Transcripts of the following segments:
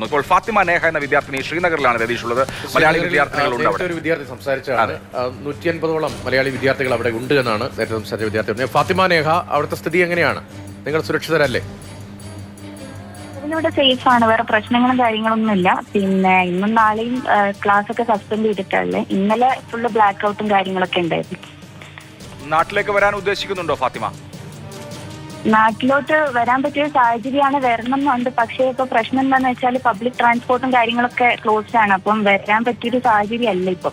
ഇപ്പോൾ ഫാത്തിമ നേഹ എന്ന വിദ്യാർത്ഥിനി ശ്രീനഗറിലാണ് രതീഷുള്ളത്. മലയാളി വിദ്യാർത്ഥികളുണ്ട് അവിടെ. ഒരു വിദ്യാർത്ഥി സംസാരിച്ചാണ് 150ഓളം മലയാളി വിദ്യാർത്ഥികൾ അവിടെ ഉണ്ട് എന്നാണ് നേരത്തെ സംസാരിച്ച വിദ്യാർത്ഥി. ഫാത്തിമ നേഹ, അവിടുത്തെ സ്ഥിതി എങ്ങനെയാണ്? നിങ്ങൾ സുരക്ഷിതരല്ലേ? ഇവിടെ സേഫ് ആണ്, വേറെ പ്രശ്നങ്ങളും കാര്യങ്ങളൊന്നും ഇല്ല. പിന്നെ ഇന്നും നാളെയും ക്ലാസ് ഒക്കെ സസ്പെൻഡ് ചെയ്തിട്ടുള്ളത്. ഇന്നലെ ഫുള്ള് ബ്ലാക്ക് ഔട്ടും കാര്യങ്ങളൊക്കെ ഉണ്ടായിരുന്നു. നാട്ടിലേക്ക് വരാൻ ഉദ്ദേശിക്കുന്നുണ്ടോ ഫാത്തിമ? നാട്ടിലോട്ട് വരാൻ പറ്റിയ സാഹചര്യമാണ്, വരണം എന്നുണ്ട്. പക്ഷേ ഇപ്പൊ പ്രശ്നം എന്താണെന്ന് വെച്ചാൽ പബ്ലിക് ട്രാൻസ്പോർട്ടും കാര്യങ്ങളൊക്കെ ക്ലോസ്ഡ് ആണ്. അപ്പം വരാൻ പറ്റിയൊരു സാഹചര്യം അല്ല ഇപ്പം.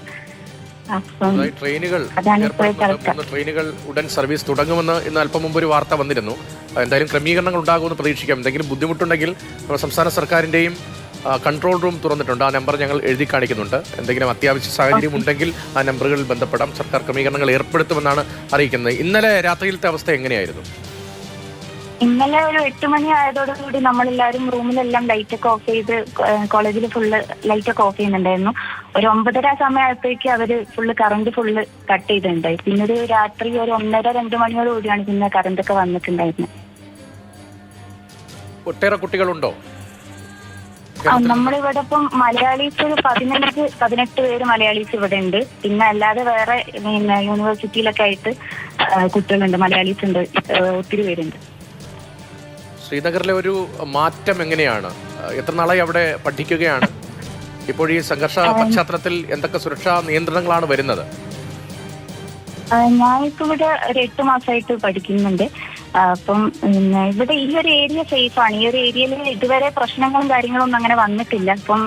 ട്രെയിനുകൾ ഉടൻ സർവീസ് തുടങ്ങുമെന്ന് ഇന്ന് അല്പം മുമ്പ് ഒരു വാർത്ത വന്നിരുന്നു. എന്തായാലും ക്രമീകരണങ്ങൾ ഉണ്ടാകുമെന്ന് പ്രതീക്ഷിക്കാം. എന്തെങ്കിലും ബുദ്ധിമുട്ടുണ്ടെങ്കിൽ സംസ്ഥാന സർക്കാരിന്റെയും കൺട്രോൾ റൂം തുറന്നിട്ടുണ്ട്. ആ നമ്പർ ഞങ്ങൾ എഴുതി കാണിക്കുന്നുണ്ട്. എന്തെങ്കിലും അത്യാവശ്യ സാഹചര്യം ഉണ്ടെങ്കിൽ ആ നമ്പറുകളിൽ ബന്ധപ്പെടാം. സർക്കാർ ക്രമീകരണങ്ങൾ ഏർപ്പെടുത്തുമെന്നാണ് അറിയിക്കുന്നത്. ഇന്നലെ രാത്രിയിലത്തെ അവസ്ഥ എങ്ങനെയായിരുന്നു? ഇന്നലെ ഒരു 8 മണി ആയതോടുകൂടി നമ്മളെല്ലാവരും റൂമിലെല്ലാം ലൈറ്റ് ഒക്കെ ഓഫ് ചെയ്ത്, കോളേജിൽ ഫുള്ള് ലൈറ്റ് ഒക്കെ ഓഫ് ചെയ്യുന്നുണ്ടായിരുന്നു. ഒരു 9:30 സമയമായപ്പോഴേക്കും അവര് കറണ്ട് ഫുള്ള് കട്ട് ചെയ്തിട്ടുണ്ടായി. പിന്നെ ഒരു രാത്രി ഒരു 1:30-2 മണിയോടുകൂടിയാണ് പിന്നെ കറണ്ട് ഒക്കെ വന്നിട്ടുണ്ടായിരുന്നത്. ഒട്ടേറെ കുട്ടികളുണ്ടോ? നമ്മളിവിടെ ഇപ്പം മലയാളീസ് 15-18 പേര് മലയാളീസ് ഇവിടെ ഉണ്ട്. പിന്നെ അല്ലാതെ വേറെ പിന്നെ യൂണിവേഴ്സിറ്റിയിലൊക്കെ ആയിട്ട് കുട്ടികളുണ്ട്, മലയാളീസ് ഉണ്ട്, ഒത്തിരി പേരുണ്ട്. ശ്രീനഗറിലെ ഒരു മാറ്റം എങ്ങനെയാണ്? എത്ര നാളായി അവിടെ പഠിക്കുകയാണ്? ഇപ്പോൾ ഈ സംഘർഷ പശ്ചാത്തലത്തിൽ എന്തൊക്കെ സുരക്ഷാ നിയന്ത്രണങ്ങളാണ് വരുന്നത്? ഞാനിപ്പോ ഇവിടെ ഒരു 8 മാസമായിട്ട് പഠിക്കുന്നുണ്ട്. അപ്പം ഇവിടെ ഈ ഒരു ഏരിയ സേഫ് ആണ്. ഈ ഒരു ഏരിയയിൽ ഇതുവരെ പ്രശ്നങ്ങളും കാര്യങ്ങളൊന്നും അങ്ങനെ വന്നിട്ടില്ല. അപ്പം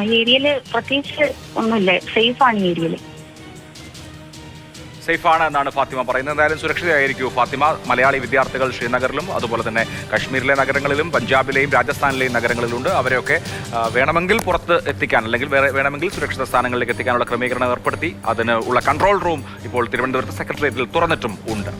ഈ ഏരിയയിൽ പ്രത്യേകിച്ച് ഒന്നുമില്ല, സേഫ് ആണ് ഈ ഏരിയയിൽ. സേഫാണ് എന്നാണ് ഫാത്തിമ പറയുന്നത്. എന്തായാലും സുരക്ഷിതയായിരിക്കും ഫാത്തിമ. മലയാളി വിദ്യാർത്ഥികൾ ശ്രീനഗറിലും അതുപോലെ തന്നെ കശ്മീരിലെ നഗരങ്ങളിലും പഞ്ചാബിലെയും രാജസ്ഥാനിലെയും നഗരങ്ങളിലുണ്ട്. അവരെയൊക്കെ വേണമെങ്കിൽ പുറത്ത് എത്തിക്കാൻ, അല്ലെങ്കിൽ വേണമെങ്കിൽ സുരക്ഷിത സ്ഥാനങ്ങളിലേക്ക് എത്തിക്കാനുള്ള ക്രമീകരണം ഏർപ്പെടുത്തി അതിന് ഉള്ള കൺട്രോൾ റൂം ഇപ്പോൾ തിരുവനന്തപുരത്ത് സെക്രട്ടേറിയറ്റിൽ തുറന്നിട്ടും ഉണ്ട്.